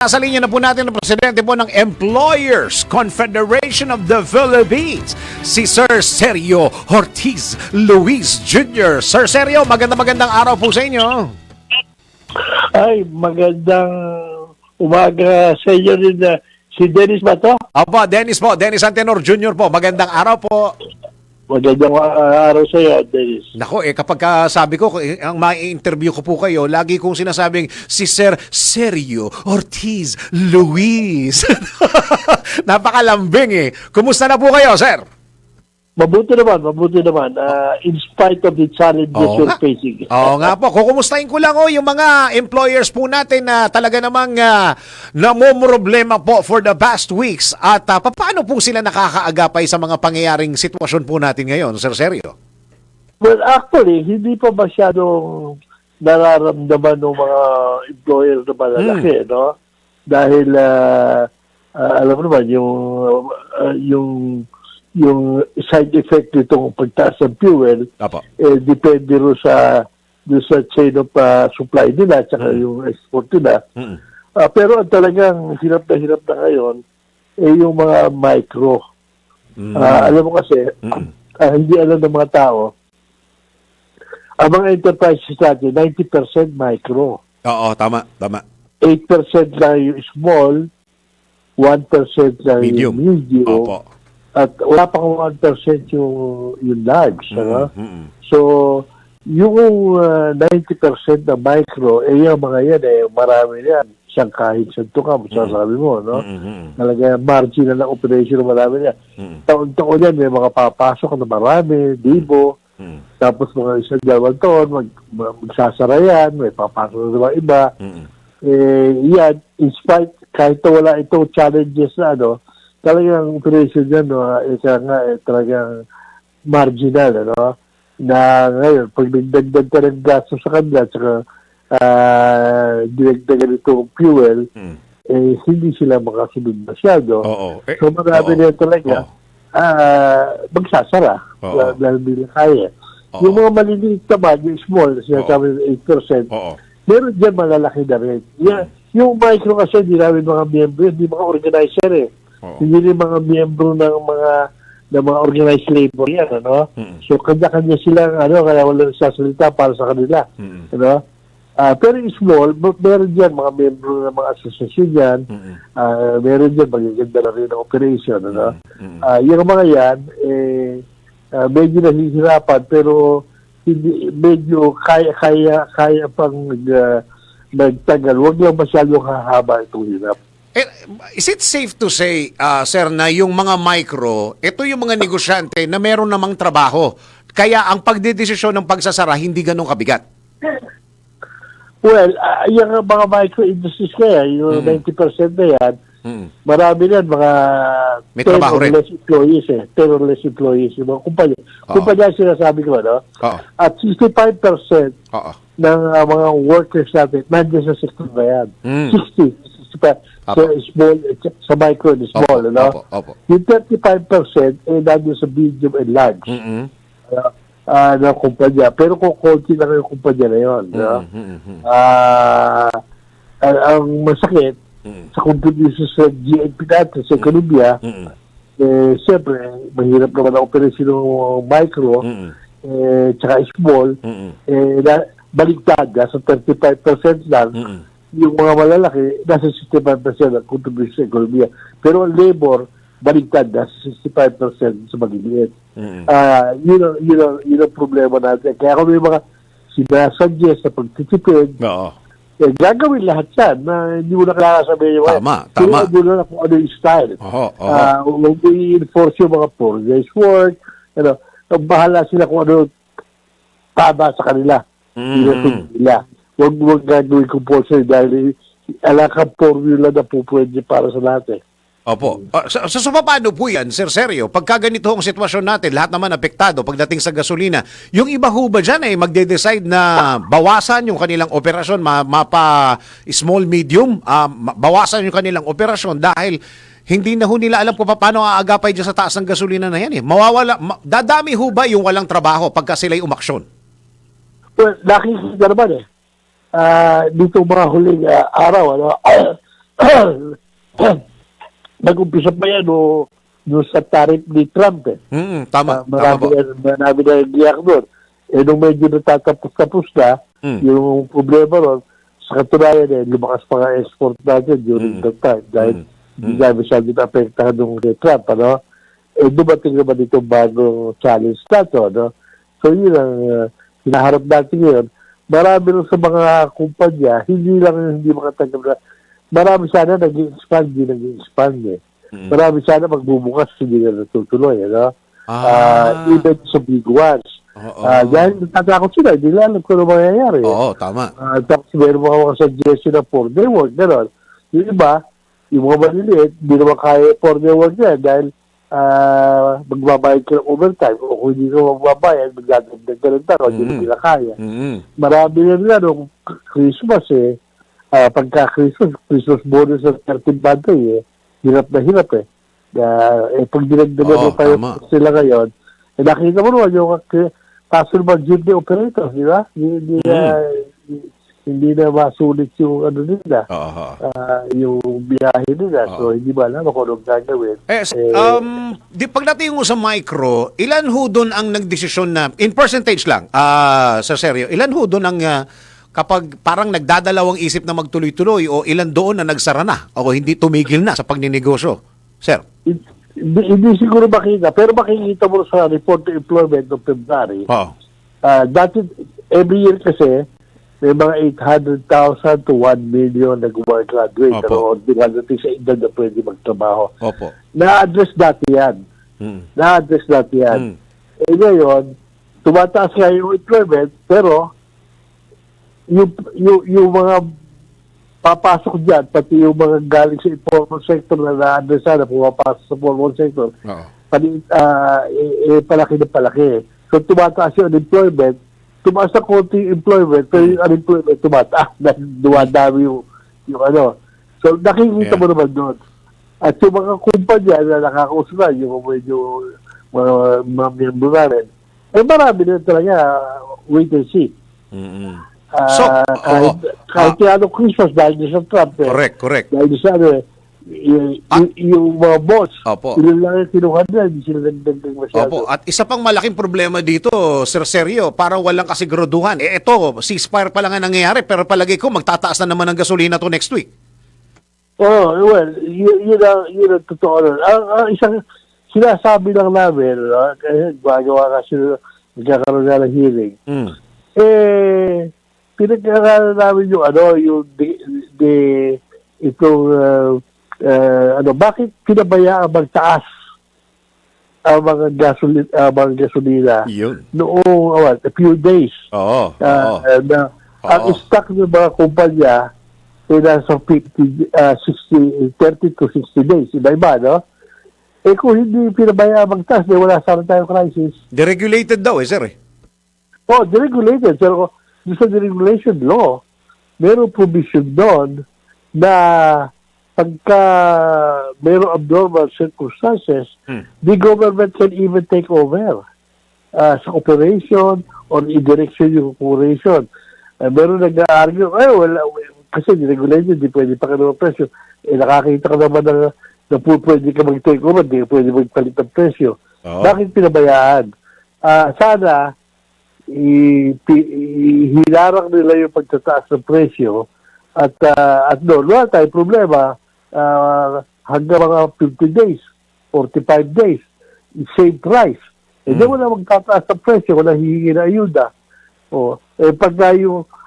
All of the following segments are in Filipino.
Sa linya na po natin ang presidente po ng Employers Confederation of the Philippines, si Sir Sergio Ortiz Luis Jr. Sir Sergio, magandang araw po sa inyo. Ay, magandang umaga sa inyo rin. Si Dennis ba to? Opo, Dennis po. Dennis Antenor Jr. po. Magandang araw po. Magandang araw sa iyo, Dennis. Nako, kapag sabi ko, ang ma-interview ko po kayo, lagi kong sinasabing si Sir Sergio Ortiz Luis. Napakalambing Kumusta na po kayo, sir? Mabuti naman. In spite of the challenges you're facing. Oo nga po. Kukumustahin ko lang yung mga employers po natin na talaga namang namomroblema po for the past weeks. At paano po sila nakakaagapay sa mga pangyayaring sitwasyon po natin ngayon, Sir Sergio? Well, actually, hindi pa masyadong nararamdaman ng mga employer na malalaki, no? Dahil, alam mo naman, yung side effect nitong pagtaas ng fuel, depende rin sa chain of supply nila at yung export nila. Pero talagang hirap na ngayon yung mga micro. Alam mo kasi, hindi alam ng mga tao, ang mga enterprises natin, 90% micro. Oo, tama. 8% lang yung small, 1% lang yung medium. Opo. At wala pang 1% yung large. So, yung 90% na micro, yung mga yan, marami yan. Siyang kahit santo ka, masasabi mo, no? Talaga marginal na operation, marami yan. Taon-taon yan, may mga papasok na marami, libo. Tapos mga isang dalawang taon, magsasara yan, may papasok na mga iba. Yan, in spite, kahit wala itong challenges na talagang operation yan, talagang marginal, na ngayon, pag nagdagdag ka ng gasto sa kanila, tsaka dinagdagan itong fuel, hindi sila makasunod masyado. So marami na talaga, magsasara, dahil hindi na kaya. Yung mga maliliit naman, yung small, sinasabi ng 8%, meron dyan malalaki na rin. Yung micro kasi, hindi namin mga miyembro, hindi mga organizer Hindi rin mga miyembro ng mga organized labor yan, So, kanya-kanya silang, kaya wala nagsasalita para sa kanila, pero yung small, meron dyan mga miyembro ng mga asosasyon yan, meron dyan magaganda na rin ang operation, yung mga yan, medyo nahihirapan, pero medyo kaya pang nagtagal. Huwag lang masyadong hahaba itong hirap. Is it safe to say, sir, na yung mga micro, ito yung mga negosyante na meron namang trabaho, kaya ang pagdedesisyon ng pagsasara hindi ganun kabigat? Well, yung mga micro industries kaya, yung 90% na yan, marami yan, mga 10 or less employees, 10 or less employees, yung mga kumpanya. Kumpanya sinasabi ko, At 65% ng mga workers natin, nandiyan sa sector na yan. 65%. So, small, sa micro and small, Yung 35%, nandiyan sa medium and large na kumpanya. Pero kung konti lang yung kumpanya na yun, ang masakit, sa contribution sa GNP natin, sa ekonomiya, siyempre, mahirap naman ang operasyon ng micro, tsaka small, baligtad, sa 35% lang, yung mga malalaki, nasa 65% ang contribution sa ekonomiya. Pero ang labor, baligtad, nasa 65% sa maliliit. Yun ang problema natin. Kaya kung may mga sinasuggest sa pagtitipid, gagawin lahat yan na hindi mo na kailangan sabihin yung tama. Hindi mo na kung ano yung style. Huwag mo i-enforce yung mga 4 days work. Bahala sila kung ano tama sa kanila. Huwag gagawin compulsory dahil alakang formula na po pwede para sa lahat Opo. So paano po yan, Sir Sergio? Pagka ganito ang sitwasyon natin, lahat naman apektado pagdating sa gasolina, yung iba ho ba dyan magde-decide na bawasan yung kanilang operasyon, mapa small, medium, bawasan yung kanilang operasyon dahil hindi na ho nila alam kung paano aagapay dyan sa taas ng gasolina na yan dadami ho ba yung walang trabaho pagka sila'y umaksyon? Well, nakikita naman dito mga huling araw, nag-umpisa pa yan no sa tariff ni Trump eh. Tama. Marami Tama na giyak doon. Eh, nung medyo natatapos-tapos na, yung problema ron, sa katunayan eh, lumakas pa nga export natin during that time dahil hindi namin siya apektahan ng Trump, ano? Eh, dumating naman itong bagong challenge na to, no? So, yun ang hinaharap natin ngayon. Marami rin sa mga kumpanya, hindi makatanggap na, marami sana nag-expand, hindi nag-expand eh. Marami sana magbubukas, hindi na natutuloy, ano? Even sa big ones. Dahil natatakot sila, hindi na alam kung ano mangyayari. Oo, tama. Tapos meron mga suggestion na 4-day work, gano'n. Yung iba, yung mga maliliit, hindi naman kaya 4-day work na dahil magbabayad ka ng overtime o kung hindi ka magbabayad, magdadagdag ka ng taro, hindi nila kaya. Marami na nila nung Christmas pagka Christmas bonus ng 13th birthday hirap na hirap eh. Pag dinagdagan mo tayo sila ngayon, nakita mo naman yung casual jeepney operators, di ba? Hindi na masulit yung ano nila, yung biyahe nila. So, hindi ba alam kung anong gagawin. Pagdating mo sa micro, ilan ho doon ang nagdesisyon na, in percentage lang, sa seryo, ilan ho doon ang kapag parang nagdadalawang isip na magtuloy-tuloy o ilan doon na nagsara na o hindi tumigil na sa pagninegosyo? Sir? Hindi siguro makita, pero makikita mo sa report to employment ng February. Dati, every year kasi, may mga 800,000 to 1 million na gumagraduate o dumadating sa edad na pwede magtrabaho. Na-address dati yan. Na-address dati yan. Eh ngayon, tumataas nga yung employment, pero yung mga papasok dyan, pati yung mga galing sa informal sector na na-address na pumapasok sa formal sector, palaki na palaki. So tumataas yung unemployment, tumaas na konti yung employment, pero yung unemployment tumataas dahil dumadami yung ano. So nakikita mo naman doon. At yung mga kumpanya na nakakausap, yung medyo mga miyembro namin, marami na talaga wait and see. Kahit yung Christmas dahil sa Trump. Correct. Dahil sa yung mga boss, sila lang yung kinuha nila, hindi sila nagdagdag masyado. At isa pang malaking problema dito, Sir Sergio, parang walang kasiguraduhan. Ito, ceasefire pa lang ang nangyayari, pero palagi ko magtataas na naman ang gasolina to next week. Well, yun ang totoo. Ang isang sinasabi lang namin, kasi magawa kasi nagkakaroon na ng hearing, pinagkakaroon namin bakit pinabayaan magtaas ang mga gasolina noong a few days. Ang stock ng mga kumpanya ay nasa 30 to 60 days. Iba-iba, no? Kung hindi pinabayaan magtaas, wala sana tayong crisis. Deregulated daw, sir. Deregulated. Pero sa deregulation law, meron provision doon na pagka meron abnormal circumstances, the government can even take over sa operation or i-direction yung operation. Meron nag-argue, kasi deregulated, di pwede pa ka naman presyo. Nakakita ka naman na pwede ka mag-take over, di pwede magpalit ng presyo. Bakit pinabayaan? Sana, hilarang nila yung pagtataas ng presyo at wala tayong problema hanggang mga 50 days, 45 days, same price. Hindi mo na magtataas ng presyo, wala hihingi na ayuda. Pagka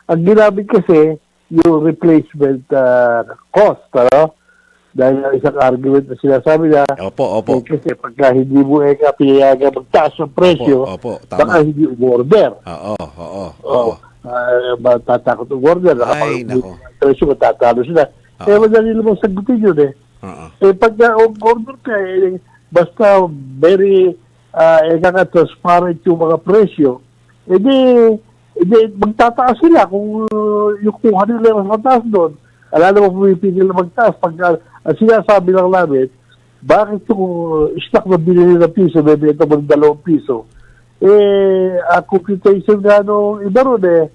ang ginamit kasi, yung replacement cost, dahil ang isang argument na sinasabi na, kasi pagka hindi mo pinayagan magtaas ng presyo, baka hindi umorder. Matatakot umorder. Ay, nako. Presyo, matatalo sila. Madali namang sagutin yun pagka umorder ka, basta very transparent yung mga presyo, magtataas sila kung yung kuha nila mas mataas doon. Alam naman pumipigil na magtaas. Pag sinasabi lang namin, bakit yung stock na binili ng piso, bebenta mo ng 2 piso? Ang computation nga nung iba ron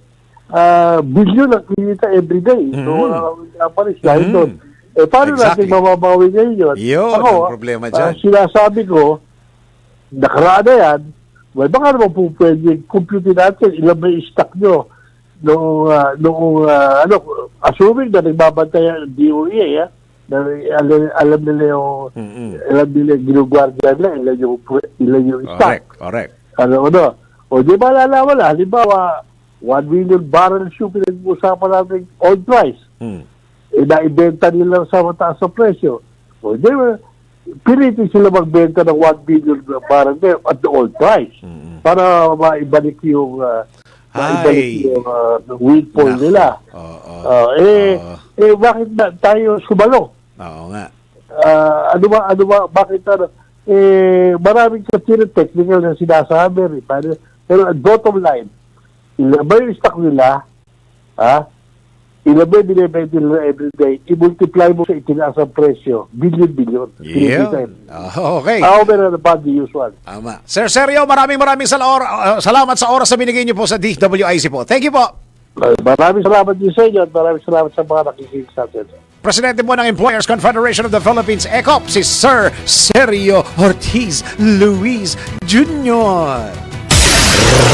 billion ang kinita everyday. So, wala kang kapalis dahil doon. paano natin Exactly. mababawi ngayon yun? Yun, ang problema dyan. Sinasabi ko, nakaraan na yan, well, baka naman po pwede compute natin ilan ba yung stock nyo assuming na nagbabantay ang DOE, na alam nila yung ginugwardiya nila, ilan yung stock. Correct. O di ba lalaman na, halimbawa, 1 million barrels yung pinag-uusapan natin oil price. Naibenta nila sa mataas na presyo. O di ba, pilitin sila magbenta ng 1 billion barrels at the oil price para maibalik yung windfall nila. Bakit na tayo sumalo? Oo nga. Ano ba, bakit maraming kasi technical na sinasabi. Pero at bottom line, ilan ba yung stock nila, ilan ba yung binibenta nila everyday, i-multiply mo sa itinaas ang presyo, billion. Yeah. Okay. How better about the usual? Tama. Sir Sergio, maraming salamat sa oras na binigay niyo po sa DWIC po. Thank you po. Maraming salamat din sa inyo at maraming salamat sa mga nakikinig sa atin. Presidente po ng Employers Confederation of the Philippines, ECOP, si Sir Sergio Ortiz Luis Jr.